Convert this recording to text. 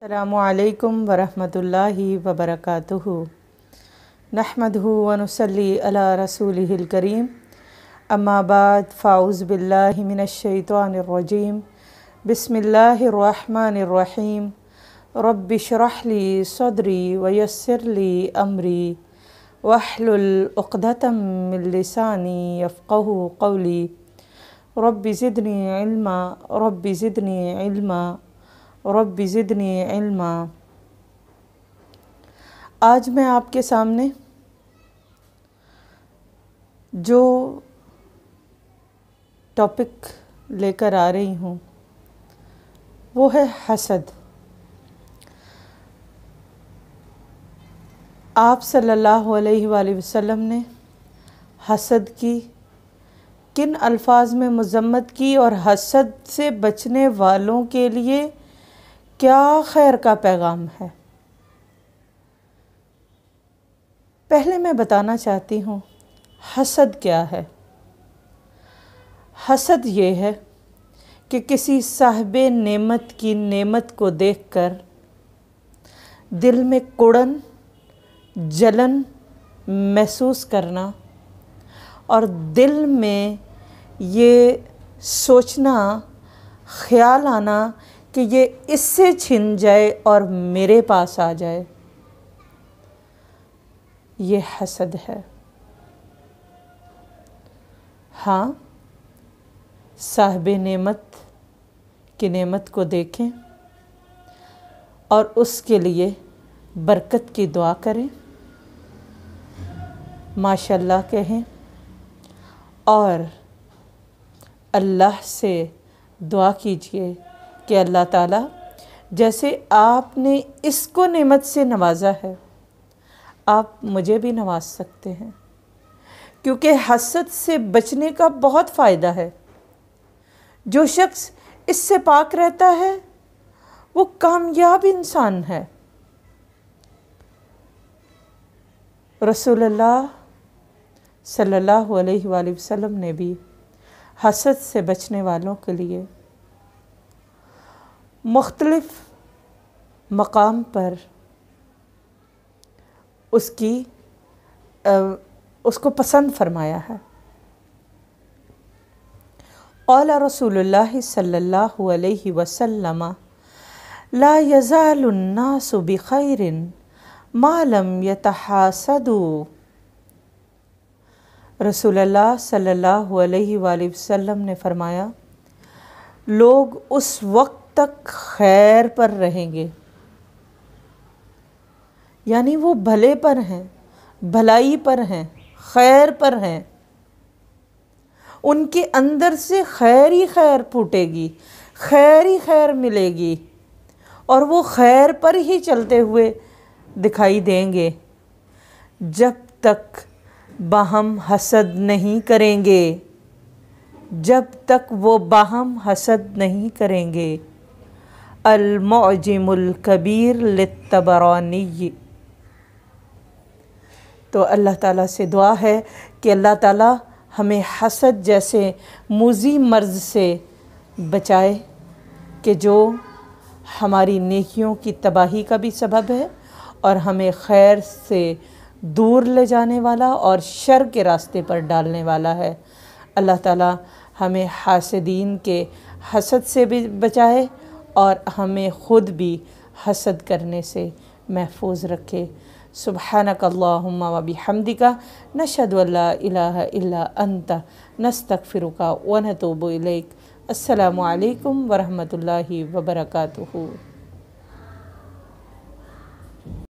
अस्सलामु अलैकुम वरहमतुल्लाहि वबरकातुहु। नहमदुहु व नुसल्ली अला रसूलिहिल करीम। अम्मा बाद फ़ाऊज़ु बिल्लाहि मिनश शैतानिर रजीम। बिस्मिल्लाहिर रहमानिर रहीम। रब्बि इश्रह ली सदरी व यस्सिर ली अमरी वहलुल उक़दतम मिन लिसानी यफ़क़हू क़ौली। Rabbi ज़िदनी इल्मा rabbi ज़िदनी इल्मा rabbi ज़िदनी इल्मा। आज मैं आपके सामने जो टॉपिक लेकर आ रही हूँ वो है हसद। आप सल्लल्लाहु अलैहि वसल्लम ने हसद की किन अल्फाज में मज़म्मत की और हसद से बचने वालों के लिए क्या खैर का पैगाम है। पहले मैं बताना चाहती हूँ हसद क्या है। हसद ये है कि किसी साहिबे नेमत की नेमत को देखकर दिल में कुड़न जलन महसूस करना और दिल में ये सोचना ख्याल आना कि ये इससे छिन जाए और मेरे पास आ जाए, ये हसद है। हाँ, साहिबे नेमत की नेमत को देखें और उसके लिए बरकत की दुआ करें, माशाअल्लाह कहें और अल्लाह से दुआ कीजिए कि अल्लाह ताला जैसे आपने इसको नेमत से नवाजा है आप मुझे भी नवाज सकते हैं, क्योंकि हसद से बचने का बहुत फ़ायदा है। जो शख्स इससे पाक रहता है वो कामयाब इंसान है। रसूलुल्लाह सल्लल्लाहु अलैहि वसल्लम ने भी हसद से बचने वालों के लिए मुख्तलिफ मकाम पर उसको पसंद फरमाया है। क़ाला रसूलुल्लाह सल्लल्लाहु अलैहि वसल्लम ला यज़ालुन नासु बिखैरिन मा लम यतहासदू। रसूलुल्लाह सल्लल्लाहु अलैहि वसल्लम ने फरमाया, लोग उस वक्त तक खैर पर रहेंगे, यानी वो भले पर हैं, भलाई पर हैं, खैर पर हैं, उनके अंदर से खैर ही खैर फूटेगी, खैर ही खैर मिलेगी और वो खैर पर ही चलते हुए दिखाई देंगे जब तक बाहम हसद नहीं करेंगे, जब तक वो बाहम हसद नहीं करेंगे। अल-मुअजिमुल कबीर लित्तबरानी। तो अल्लाह ताला से दुआ है कि अल्लाह ताला हमें हसद जैसे मूज़ी मर्ज़ से बचाए कि जो हमारी नेकियों की तबाही का भी सबब है और हमें खैर से दूर ले जाने वाला और शर के रास्ते पर डालने वाला है। अल्लाह ताला हमें हासदीन के हसद से भी बचाए और हमें ख़ुद भी हसद करने से महफूज रखे। सुब्हानक अल्लाहुम्मा व बिहम्दिका नशहदु अल्ला इलाहा इल्ला अंता नस्तगफिरुका व नतूबु इलैक। अस्सलामु अलैकुम व रहमतुल्लाहि व बरकातुहू।